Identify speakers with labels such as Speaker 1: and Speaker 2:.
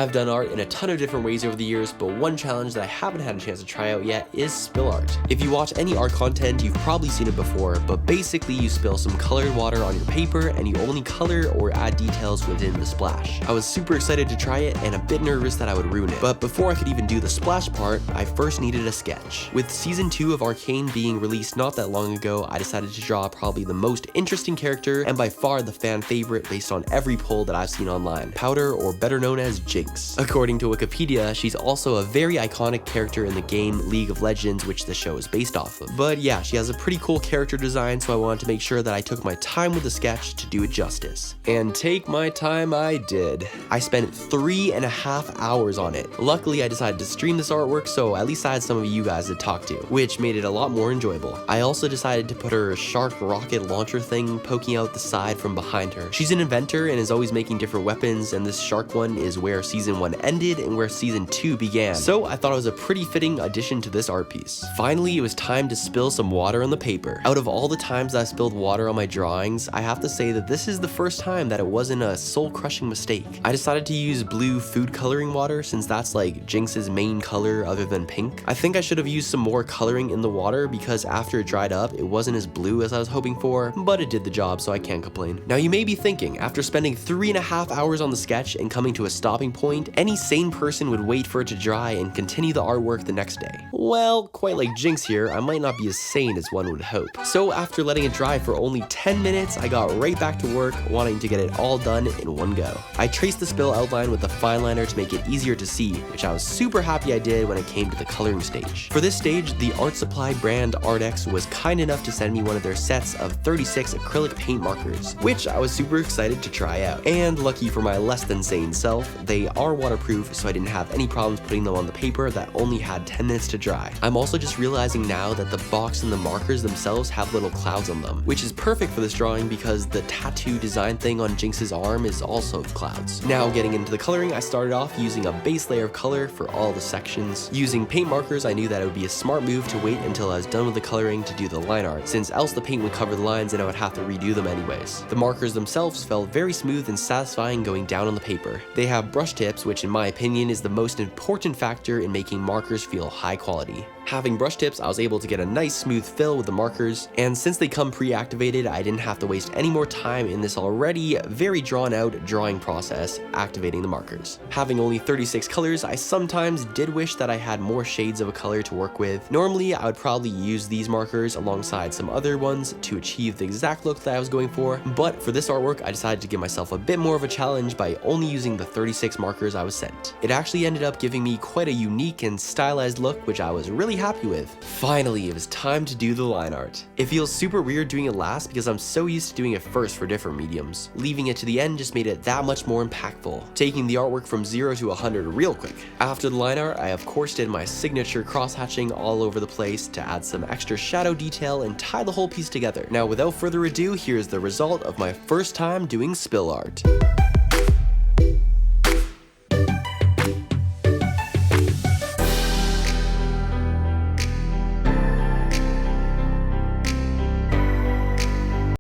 Speaker 1: I've done art in a ton of different ways over the years, but one challenge that I haven't had a chance to try out yet is spill art. If you watch any art content, you've probably seen it before, but basically you spill some colored water on your paper and you only color or add details within the splash. I was super excited to try it and a bit nervous that I would ruin it, but before I could even do the splash part, I first needed a sketch. With season 2 of Arcane being released not that long ago, I decided to draw probably the most interesting character and by far the fan favorite based on every poll that I've seen online, Powder, or better known as Jinx. According to Wikipedia, she's also a very iconic character in the game League of Legends, which the show is based off of. But yeah, she has a pretty cool character design, so I wanted to make sure that I took my time with the sketch to do it justice. And take my time I did. I spent 3.5 hours on it. Luckily, I decided to stream this artwork, so at least I had some of you guys to talk to, which made it a lot more enjoyable. I also decided to put her shark rocket launcher thing poking out the side from behind her. She's an inventor and is always making different weapons, and this shark one is where season 1 ended and where season 2 began. So I thought it was a pretty fitting addition to this art piece. Finally, it was time to spill some water on the paper. Out of all the times I spilled water on my drawings, I have to say that this is the first time that it wasn't a soul-crushing mistake. I decided to use blue food coloring water since that's like Jinx's main color other than pink. I think I should have used some more coloring in the water because after it dried up, it wasn't as blue as I was hoping for, but it did the job, so I can't complain. Now you may be thinking, after spending 3.5 hours on the sketch and coming to a stopping point, any sane person would wait for it to dry and continue the artwork the next day. Well, quite like Jinx here, I might not be as sane as one would hope. So after letting it dry for only 10 minutes, I got right back to work, wanting to get it all done in one go. I traced the spill outline with a fine liner to make it easier to see, which I was super happy I did when it came to the coloring stage. For this stage, the art supply brand Arrtx was kind enough to send me one of their sets of 36 acrylic paint markers, which I was super excited to try out. And lucky for my less than sane self, they are waterproof, so I didn't have any problems putting them on the paper that only had 10 minutes to dry. I'm also just realizing now that the box and the markers themselves have little clouds on them, which is perfect for this drawing because the tattoo design thing on Jinx's arm is also clouds. Now getting into the coloring, I started off using a base layer of color for all the sections. Using paint markers, I knew that it would be a smart move to wait until I was done with the coloring to do the line art, since else the paint would cover the lines and I would have to redo them anyways. The markers themselves felt very smooth and satisfying going down on the paper. They have brush tips, which in my opinion is the most important factor in making markers feel high quality. Having brush tips, I was able to get a nice smooth fill with the markers, and since they come pre-activated, I didn't have to waste any more time in this already very drawn out drawing process activating the markers. Having only 36 colors, I sometimes did wish that I had more shades of a color to work with. Normally, I would probably use these markers alongside some other ones to achieve the exact look that I was going for, but for this artwork, I decided to give myself a bit more of a challenge by only using the 36 markers I was sent. It actually ended up giving me quite a unique and stylized look, which I was really happy with. Finally, it was time to do the line art. It feels super weird doing it last because I'm so used to doing it first for different mediums. Leaving it to the end just made it that much more impactful, taking the artwork from 0 to 100 real quick. After the line art, I of course did my signature cross-hatching all over the place to add some extra shadow detail and tie the whole piece together. Now without further ado, here's the result of my first time doing spill art.